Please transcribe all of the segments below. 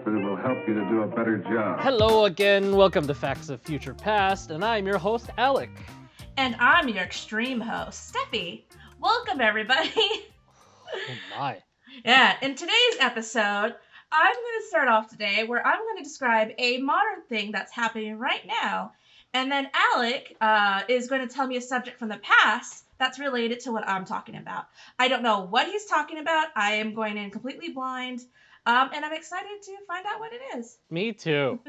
stuff and it will help you to do a better job. Hello again, welcome to Facts of Future Past, and I'm your host, Alec. And I'm your extreme host, Steffie. Welcome, everybody. Oh my. Yeah, in today's episode, I'm going to start off today where I'm going to describe a modern thing that's happening right now, and then Alec is going to tell me a subject from the past that's related to what I'm talking about. I don't know what he's talking about. I am going in completely blind, and I'm excited to find out what it is. Me too.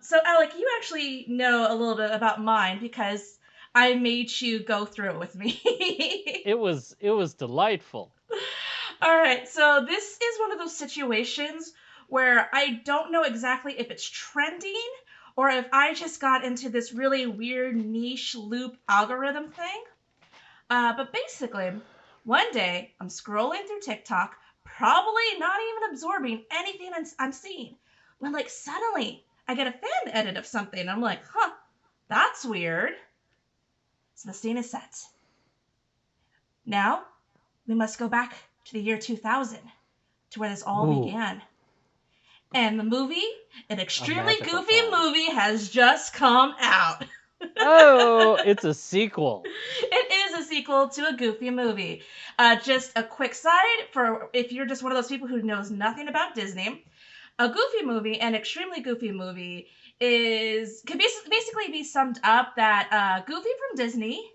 So, Alec, you actually know a little bit about mine because I made you go through it with me. It was delightful. All right, so this is one of those situations where I don't know exactly if it's trending or if I just got into this really weird niche loop algorithm thing. But basically, one day I'm scrolling through TikTok, probably not even absorbing anything I'm seeing, when suddenly I get a fan edit of something. And I'm like, huh, that's weird. So the scene is set. Now, we must go back to the year 2000, to where this all began. And the movie, an extremely goofy movie, has just come out. Oh, it's a sequel. It is a sequel to a Goofy movie. Just a quick side for if you're just one of those people who knows nothing about Disney. A Goofy movie, an extremely goofy movie, can basically be summed up that Goofy from Disney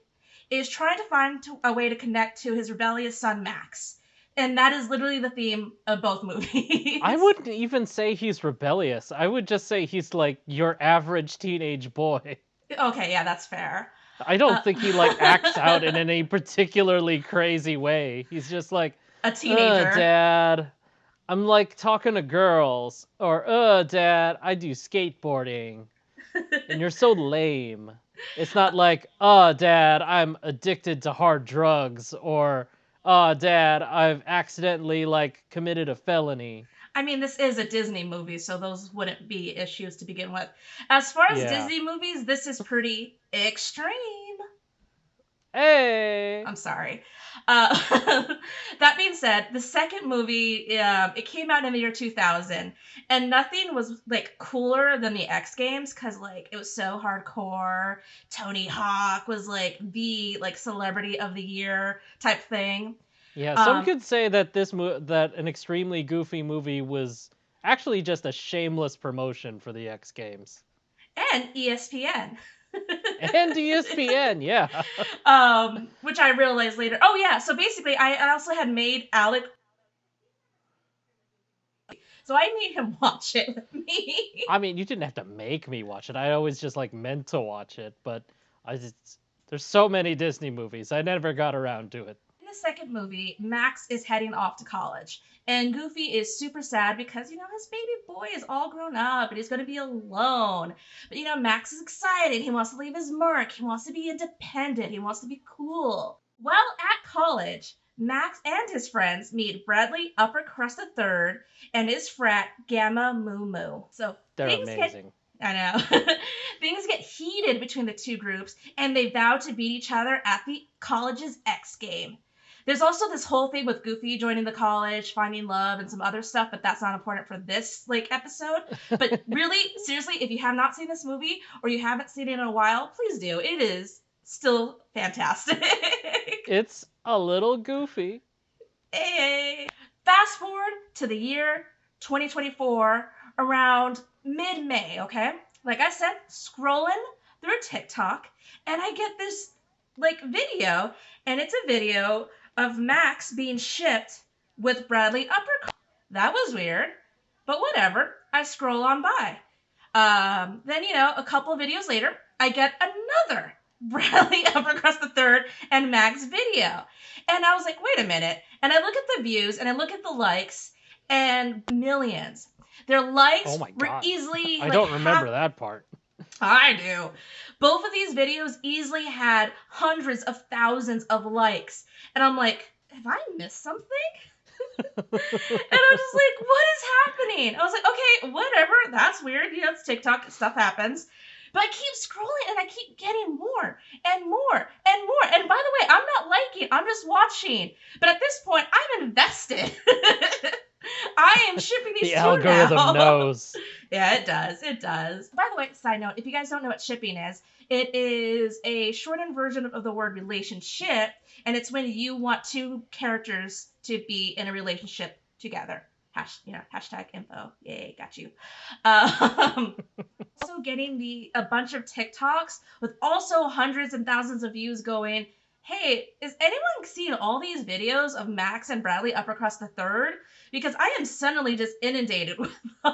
is trying to find a way to connect to his rebellious son, Max. And that is literally the theme of both movies. I wouldn't even say he's rebellious. I would just say he's like your average teenage boy. Okay, yeah, that's fair. I don't think he acts out in any particularly crazy way. He's just like, a teenager. Dad, I'm talking to girls. Or, Dad, I do skateboarding. And you're so lame. It's not like, Dad, I'm addicted to hard drugs. Or, Dad, I've accidentally, committed a felony. I mean, this is a Disney movie, so those wouldn't be issues to begin with. As far as Disney movies, this is pretty extreme. Hey! I'm sorry. That being said, the second movie, it came out in the year 2000, and nothing was, cooler than the X Games, because, it was so hardcore. Tony Hawk was, the, celebrity of the year type thing. Yeah, some could say that that an extremely goofy movie was actually just a shameless promotion for the X Games. And ESPN. And ESPN, yeah. Which I realized later. Oh, yeah, so basically, I also had made Alec... So I made him watch it with me. I mean, you didn't have to make me watch it. I always just, meant to watch it, but there's so many Disney movies. I never got around to it. In the second movie, Max is heading off to college, and Goofy is super sad because, his baby boy is all grown up and he's going to be alone. But, Max is excited. He wants to leave his mark. He wants to be independent. He wants to be cool. While at college, Max and his friends meet Bradley Uppercrust III and his frat Gamma Moo Moo. So they're amazing. I know. Things get heated between the two groups, and they vow to beat each other at the college's X game. There's also this whole thing with Goofy joining the college, finding love, and some other stuff, but that's not important for this, episode. But really, seriously, if you have not seen this movie, or you haven't seen it in a while, please do. It is still fantastic. It's a little goofy. Hey. Fast forward to the year 2024, around mid-May, okay? Like I said, scrolling through TikTok, and I get this, video, and it's a video of Max being shipped with Bradley Uppercrust. That was weird, but whatever. I scroll on by. Then, a couple of videos later, I get another Bradley Uppercrust III and Max video. And I was like, wait a minute. And I look at the views, and I look at the likes, and millions. Their likes were easily... I don't remember that part. I do. Both of these videos easily had hundreds of thousands of likes. And I'm like, have I missed something? And I'm just like, what is happening? I was like, okay, whatever. That's weird. It's TikTok. Stuff happens. But I keep scrolling and I keep getting more and more and more. And by the way, I'm not liking. I'm just watching. But at this point, I'm invested. I am shipping movies The too algorithm now. knows. Yeah, it does. It does. By the way, side note, if you guys don't know what shipping is, it is a shortened version of the word relationship, and it's when you want two characters to be in a relationship together. Hashtag info. Yay, got you. Also getting a bunch of TikToks with also hundreds and thousands of views going, hey, is anyone seeing all these videos of Max and Bradley Uppercrust the Third? Because I am suddenly just inundated with them. So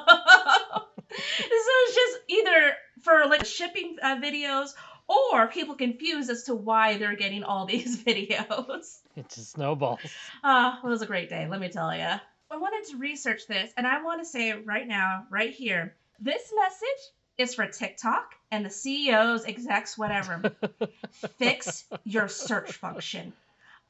it's just either for like shipping videos or people confused as to why they're getting all these videos. It just snowballs. It was a great day, let me tell you. I wanted to research this, and I want to say right now, right here, this message is for TikTok and the CEOs, execs, whatever. Fix your search function.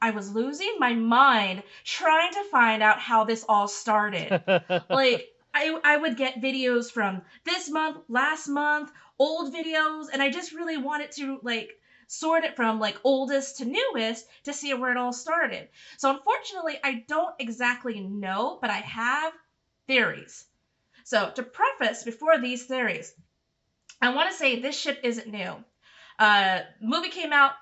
I was losing my mind trying to find out how this all started. Like, I would get videos from this month, last month, old videos, and I just really wanted to, like, sort it from, like, oldest to newest to see where it all started. So, unfortunately, I don't exactly know, but I have theories. So, to preface before these theories, I want to say this ship isn't new. Movie came out,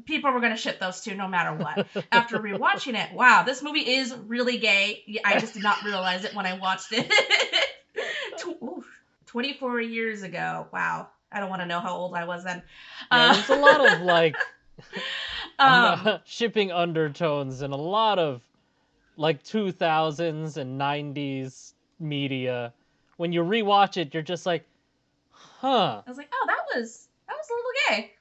people were going to ship those two no matter what. After rewatching it, wow, this movie is really gay. I just did not realize it when I watched it. 24 years ago. Wow. I don't want to know how old I was then. Yeah, there's a lot of like shipping undertones and a lot of like 2000s and 90s media. When you rewatch it, you're just like, huh. I was like, oh, that was a little gay.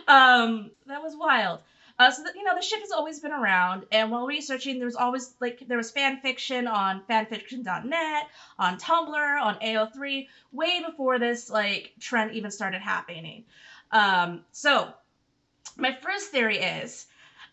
Huh. That was wild. So the ship has always been around, and while researching, there was fan fiction on fanfiction.net, on Tumblr, on AO3, way before this like trend even started happening. So my first theory is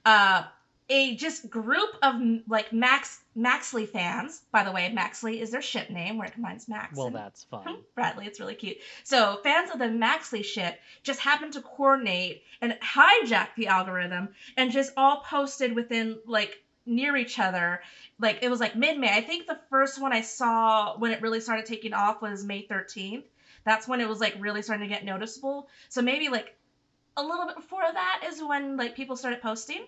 a just group of like Maxley fans. By the way, Maxley is their ship name where it combines Max. Well, that's fun. Bradley, it's really cute. So fans of the Maxley ship just happened to coordinate and hijack the algorithm and just all posted within like near each other. Like it was like mid-May. I think the first one I saw when it really started taking off was May 13th. That's when it was like really starting to get noticeable. So maybe like a little bit before that is when like people started posting.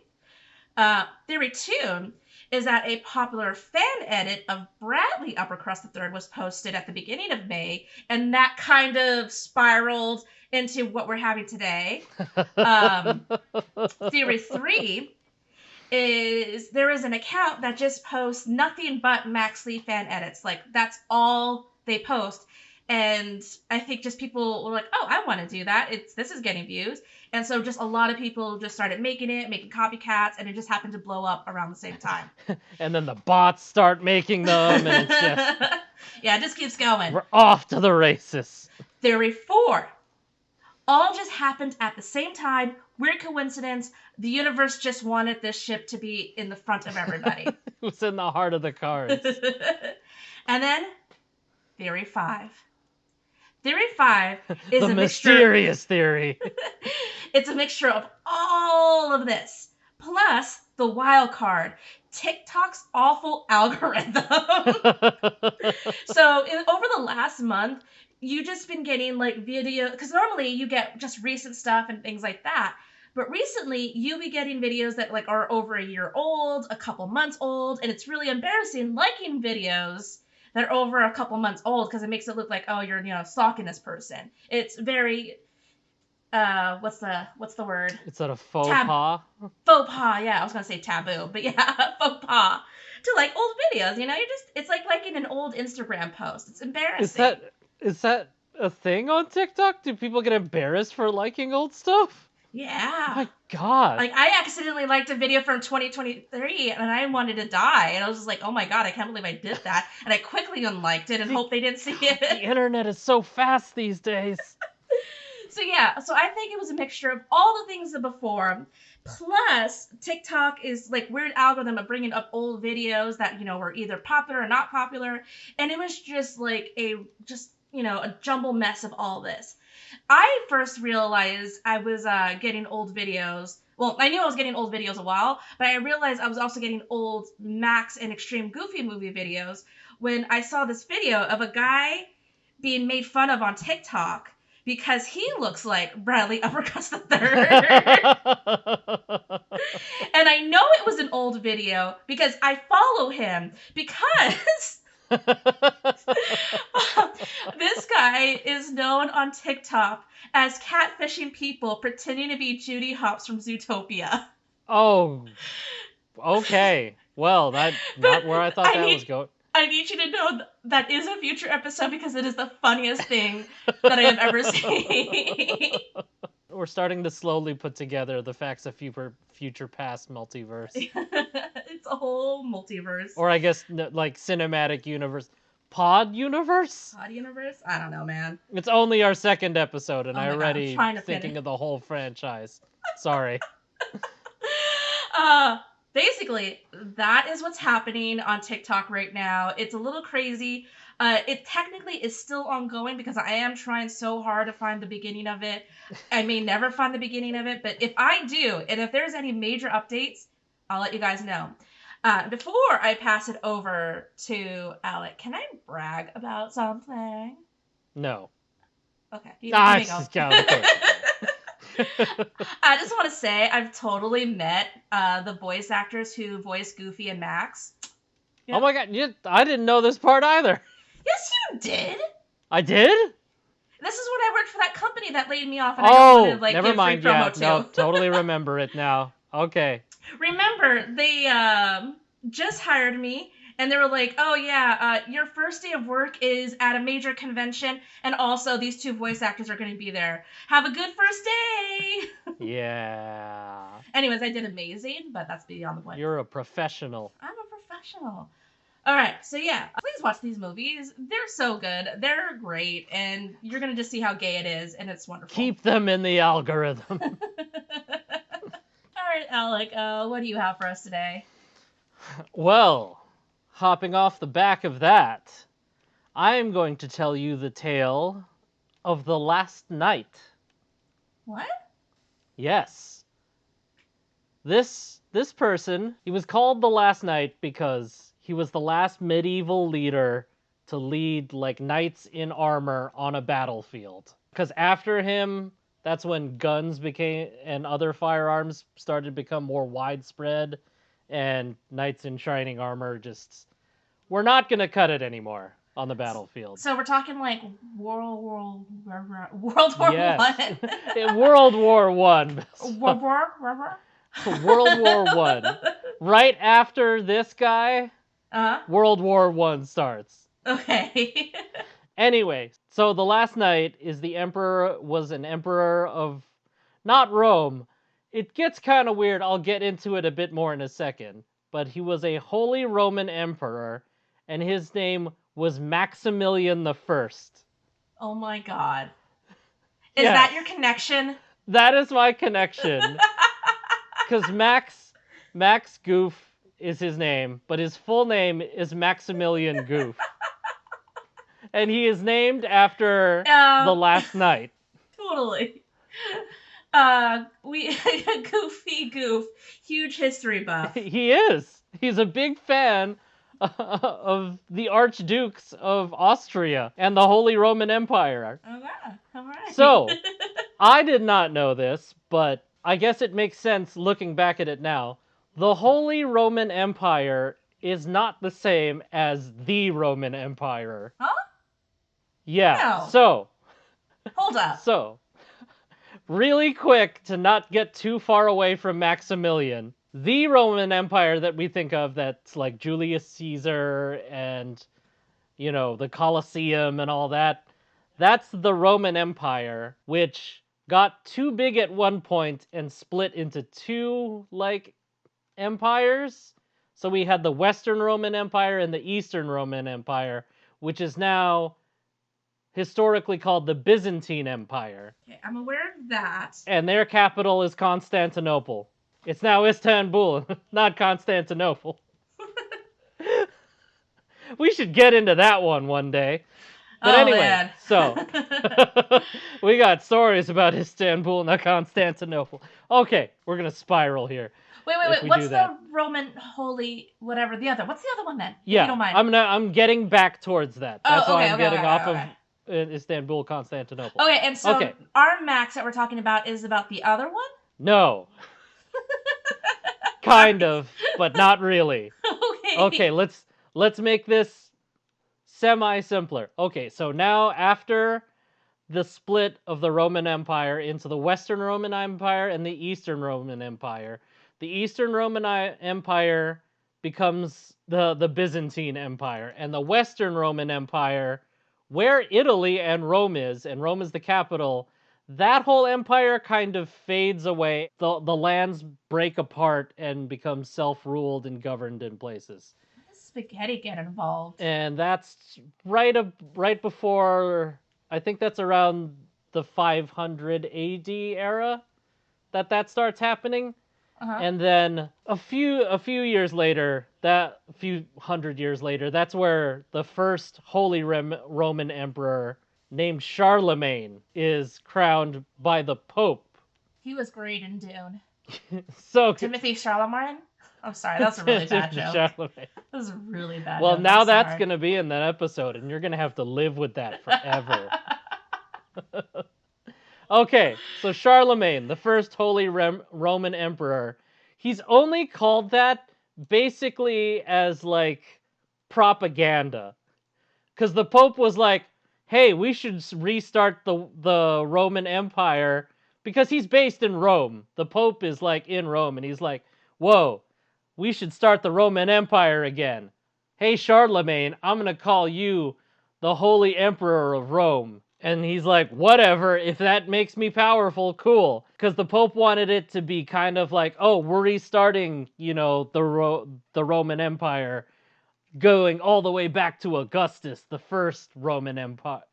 Theory 2 is that a popular fan edit of Bradley Uppercrust III was posted at the beginning of May, and that kind of spiraled into what we're having today. Theory 3 is there is an account that just posts nothing but Maxley fan edits. Like, that's all they post. And I think just people were like, oh, I want to do that. This is getting views. And so just a lot of people just started making copycats, and it just happened to blow up around the same time. And then the bots start making them, and it's just... Yeah, it just keeps going. We're off to the races. Theory 4. All just happened at the same time. Weird coincidence. The universe just wanted this ship to be in the front of everybody. It was in the heart of the cards. And then, Theory 5. Theory 5 is the a mysterious theory. It's a mixture of all of this, plus the wild card, TikTok's awful algorithm. So over the last month, you've just been getting like video, because normally you get just recent stuff and things like that. But recently, you'll be getting videos that like are over a year old, a couple months old, and it's really embarrassing liking videos that are over a couple months old because it makes it look like, oh, you're stalking this person. It's very what's the word? Is that a faux pas? Faux pas, yeah. I was gonna say taboo, but yeah, faux pas. To like old videos, it's like liking an old Instagram post. It's embarrassing. Is that a thing on TikTok? Do people get embarrassed for liking old stuff? Yeah. Oh my God. Like, I accidentally liked a video from 2023, and I wanted to die. And I was just like, oh my God, I can't believe I did that. And I quickly unliked it and hope they didn't see it. The internet is so fast these days. So I think it was a mixture of all the things before, plus TikTok is like weird algorithm of bringing up old videos that, were either popular or not popular. And it was just like a jumble mess of all this. I first realized I was getting old videos Well, I knew I was getting old videos a while, but I realized I was also getting old Max and Extreme Goofy movie videos when I saw this video of a guy being made fun of on TikTok because he looks like Bradley Uppercust III. And I know it was an old video because I follow him because this guy is known on TikTok as catfishing people pretending to be Judy Hopps from Zootopia. Oh, okay. Well, that's not where I thought that was going. I need you to know that is a future episode because it is the funniest thing that I have ever seen. We're starting to slowly put together the facts of future past multiverse. It's a whole multiverse. Or I guess like cinematic universe. Pod universe? Pod universe? I don't know, man. It's only our second episode and Oh I already God, thinking of the whole franchise. Sorry. Basically, that is what's happening on TikTok right now. It's a little crazy. It technically is still ongoing because I am trying so hard to find the beginning of it. I may never find the beginning of it, but if I do, and if there's any major updates, I'll let you guys know. Before I pass it over to Alec, can I brag about something? No. Okay. I just want to say I've totally met the voice actors who voice Goofy and Max. Yep. Oh my God, I didn't know this part either. Yes, you did. I did? This is when I worked for that company that laid me off and I just wanted to never give mind. free promo too. No, totally remember it now. Okay. Remember, they just hired me and they were like, oh yeah, your first day of work is at a major convention and also these two voice actors are going to be there. Have a good first day. Yeah. Anyways, I did amazing, but that's beyond the point. You're a professional. I'm a professional. All right, so yeah, please watch these movies. They're so good. They're great, and you're going to just see how gay it is, and it's wonderful. Keep them in the algorithm. All right, Alec, what do you have for us today? Well, hopping off the back of that, I am going to tell you the tale of the last night. What? Yes. This person, he was called the Last Knight because he was the last medieval leader to lead like knights in armor on a battlefield. Because after him, that's when guns became and other firearms started to become more widespread, and knights in shining armor just we're not gonna cut it anymore on the battlefield. So we're talking like World War yes. One. World War One. World War One. Right after this guy, World War One starts. Okay. Anyway, so the Last Knight is was an emperor of not Rome. It gets kind of weird. I'll get into it a bit more in a second. But he was a Holy Roman Emperor, and his name was Maximilian the First. Oh my God. Is that your connection? That is my connection. Because Max Goof is his name, but his full name is Maximilian Goof. And he is named after the Last Knight. Totally. Goofy Goof, huge history buff. He is. He's a big fan of the Archdukes of Austria and the Holy Roman Empire. Okay, all right. So, I did not know this, but I guess it makes sense looking back at it now. The Holy Roman Empire is not the same as the Roman Empire. Huh? Yeah, No. so... Hold up. So, really quick, to not get too far away from Maximilian, the Roman Empire that we think of, that's like Julius Caesar and, you know, the Colosseum and all that, that's the Roman Empire, which got too big at one point and split into two, like, empires. So we had the Western Roman Empire and the Eastern Roman Empire, which is now historically called the Byzantine Empire. Okay, I'm aware of that. And their capital is Constantinople. It's now Istanbul, not Constantinople. We should get into that one day. But Oh, anyway, man. so we got stories about Istanbul, not Constantinople. Okay, we're gonna spiral here. if we What's do the that. Roman holy whatever the other? What's the other one then? If you don't mind. I'm getting back towards that. That's why I'm getting off okay. of Istanbul, Constantinople. Okay, and so Okay. our Max that we're talking about is about the other one? No. Kind of, but not really. Okay, let's make this semi-simpler. Okay, so now after the split of the Roman Empire into the Western Roman Empire and the Eastern Roman Empire, the Eastern Roman Empire becomes the Byzantine Empire, and the Western Roman Empire, where Italy and Rome is the capital, that whole empire kind of fades away. The lands break apart and become self-ruled and governed in places. How does spaghetti get involved? And that's right before, I think that's around the 500 AD era that starts happening. Uh-huh. And then a few years later, a few hundred years later, that's where the first Holy Roman Emperor named Charlemagne is crowned by the Pope. He was great in Dune. So Timothy Charlemagne? I'm sorry, that's a really bad joke. Charlemagne. That was a really bad Well, joke. now I'm that's sorry. going to be in that episode, and you're going to have to live with that forever. Okay, so Charlemagne, the first Holy Roman Emperor, he's only called that basically as, like, propaganda. Because the Pope was like, hey, we should restart the Roman Empire, because he's based in Rome. The Pope is, like, in Rome, and he's like, whoa, we should start the Roman Empire again. Hey, Charlemagne, I'm going to call you the Holy Emperor of Rome. And he's like, whatever, if that makes me powerful, cool. Because the Pope wanted it to be kind of like, oh, we're restarting, the Roman Empire, going all the way back to Augustus, the first Roman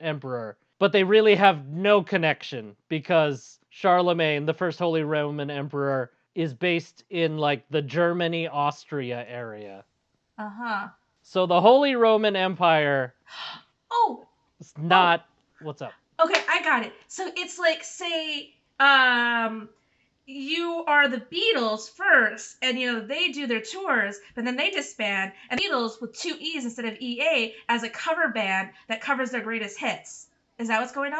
emperor. But they really have no connection, because Charlemagne, the first Holy Roman Emperor, is based in, like, the Germany-Austria area. Uh-huh. So the Holy Roman Empire is not... What's up? Okay, I got it. So it's like, say, you are the Beatles first, and, they do their tours, but then they disband, and the Beatles with 2 E's instead of EA as a cover band that covers their greatest hits. Is that what's going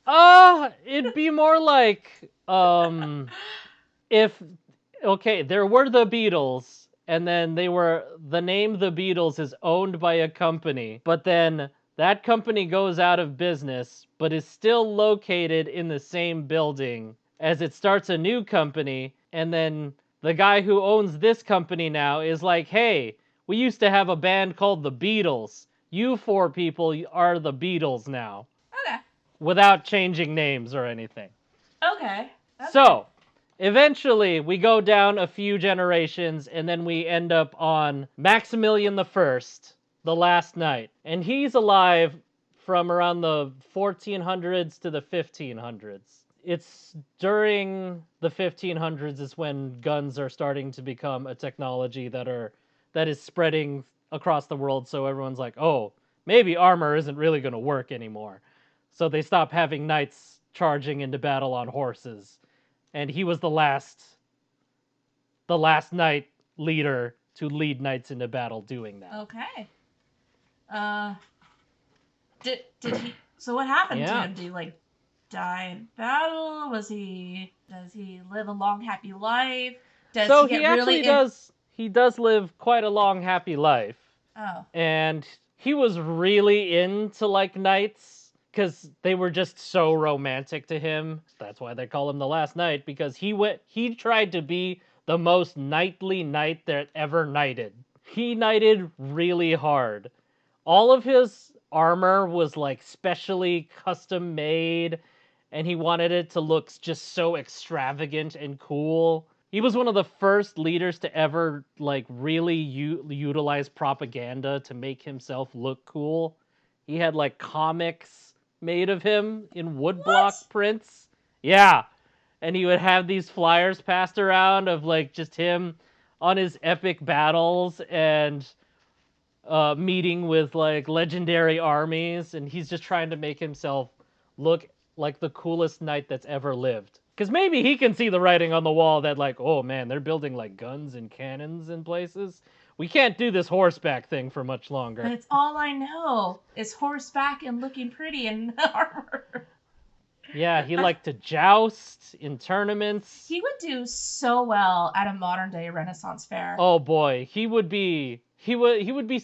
on? It'd be more like, if, okay, there were the Beatles, and then the name The Beatles is owned by a company, but then that company goes out of business, but is still located in the same building as it starts a new company, and then the guy who owns this company now is like, hey, we used to have a band called The Beatles. You 4 people are the Beatles now. Okay. Without changing names or anything. Okay. So, eventually, we go down a few generations, and then we end up on Maximilian I, the last knight. And he's alive from around the 1400s to the 1500s. It's during the 1500s is when guns are starting to become a technology that is spreading across the world, so everyone's like, oh, maybe armor isn't really going to work anymore. So they stop having knights charging into battle on horses. And he was the last knight leader to lead knights into battle doing that. Okay. Did he? So what happened to him? Did he die in battle? Does he live a long happy life? He does live quite a long happy life. Oh. And he was really into knights, because they were just so romantic to him. That's why they call him the last knight, because he tried to be the most knightly knight that ever knighted. He knighted really hard. All of his armor was specially custom made, and he wanted it to look just so extravagant and cool. He was one of the first leaders to ever really utilize propaganda to make himself look cool. He had comics made of him in woodblock prints. Yeah. And he would have these flyers passed around of just him on his epic battles, and meeting with like legendary armies, and he's just trying to make himself look like the coolest knight that's ever lived. Because maybe he can see the writing on the wall that like, oh man, they're building like guns and cannons in places. We can't do this horseback thing for much longer. But it's all I know is horseback and looking pretty in armor. Yeah, he liked to joust in tournaments. He would do so well at a modern day Renaissance fair. Oh boy, he would be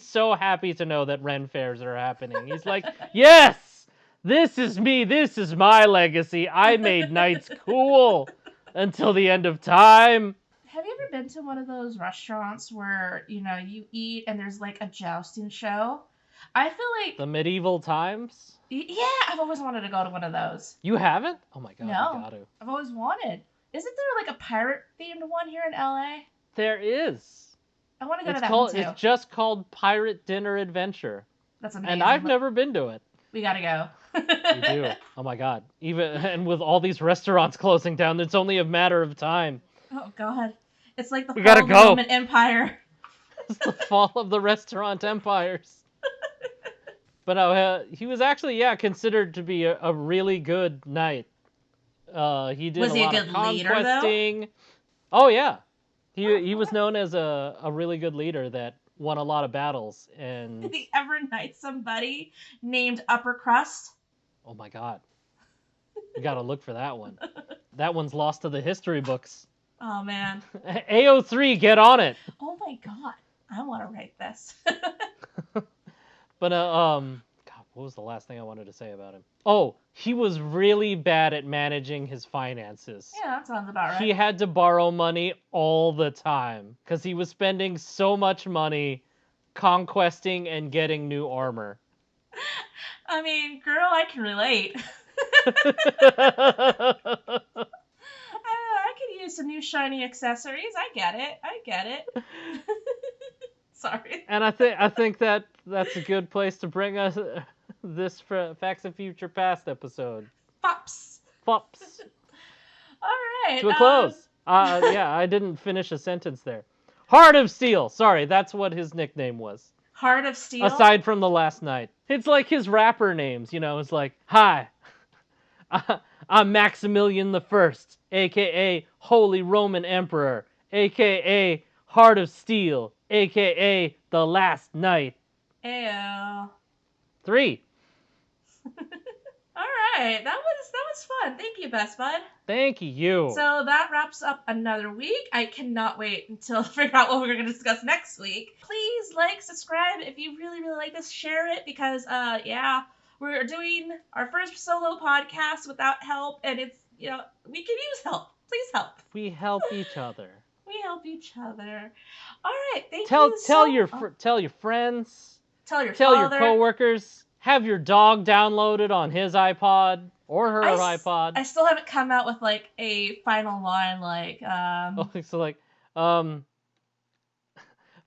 so happy to know that Ren fairs are happening. He's like, yes, this is me. This is my legacy. I made knights cool until the end of time. Have you ever been to one of those restaurants where, you eat and there's like a jousting show? I feel like... The medieval times? Yeah, I've always wanted to go to one of those. You haven't? Oh my god, No, you got to. I've always wanted. Isn't there like a pirate-themed one here in LA? There is. I want to go to that one too. It's just called Pirate Dinner Adventure. That's amazing. And I've never been to it. We gotta go. We do. Oh my god. And with all these restaurants closing down, it's only a matter of time. Oh god. It's like the We fall gotta of the go. Roman Empire. It's the fall of the restaurant empires. But no, he was actually, considered to be a really good knight. He did Was a he a lot good of leader, though? conquesting. Oh yeah, he was known as a really good leader that won a lot of battles. And Did he ever knight somebody named Uppercrust? oh my god, you gotta look for that one. That one's lost to the history books. Oh man. AO3, get on it. Oh my god. I want to write this. But God, what was the last thing I wanted to say about him? Oh, he was really bad at managing his finances. Yeah, that sounds about right. He had to borrow money all the time because he was spending so much money conquesting and getting new armor. I mean, girl, I can relate. I could use some new shiny accessories. I get it. Sorry. And I think that's a good place to bring us this Facts of Future Past episode. FOPs. All right. To a close. I didn't finish a sentence there. Heart of Steel. Sorry, that's what his nickname was. Heart of Steel? Aside from the last night. It's like his rapper names, It's like, hi, I'm Maximilian the First, a.k.a. Holy Roman Emperor, a.k.a. Heart of Steel, a.k.a. The Last Knight. Ayo. 3. All right, that was fun. Thank you, Best Bud. Thank you. So that wraps up another week. I cannot wait until figure out what we're going to discuss next week. Please like, subscribe if you really, really like this. Share it because, we're doing our first solo podcast without help, and it's, we can use help. Please help. We help each other. We help each other. All right, thank you. Tell your friends. Tell your Tell father. your coworkers. Have your dog downloaded on his iPod or her iPod. I still haven't come out with like a final line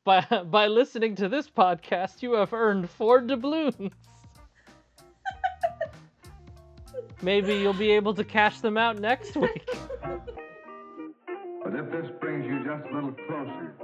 by listening to this podcast, you have earned 4 doubloons. Maybe you'll be able to cash them out next week. But if this brings you just a little closer